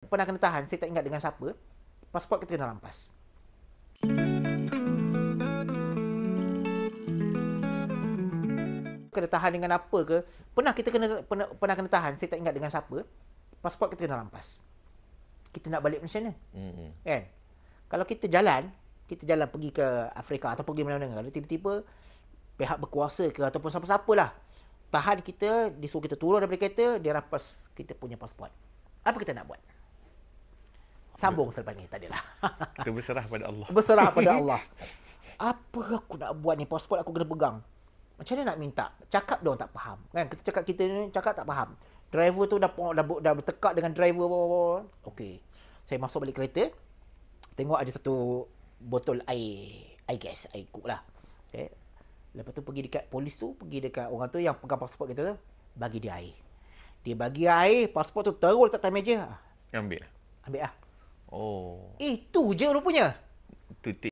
Pernah kena tahan, saya tak ingat dengan siapa. Pasport kita kena rampas. Kena tahan dengan apa ke? Pernah kena tahan, saya tak ingat dengan siapa. Pasport kita kena rampas. Kita nak balik macam mana? Kan? Kalau kita jalan pergi ke Afrika atau pergi mana-mana, kalau tiba-tiba pihak berkuasa ke ataupun siapa-siapa lah tahan kita, disuruh kita turun daripada kereta, dia rampas kita punya pasport. Apa kita nak buat? Sambung selepas ni, tak adalah. Kita berserah pada Allah. Berserah pada Allah. Apa aku nak buat ni? Pasport aku kena pegang. Macam mana nak minta? Cakap dia orang tak faham. Kan? Kita ni cakap tak faham. Driver tu dah bertekak dengan driver. Okey. Saya masuk balik kereta. Tengok ada satu botol air gas, air kuk lah. Okay. Lepas tu pergi dekat polis tu, pergi dekat orang tu yang pegang pasport kita tu, bagi dia air. Dia bagi air, pasport tu terus letak atas meja. Ambil lah. Oh. Itu je rupanya. Tutik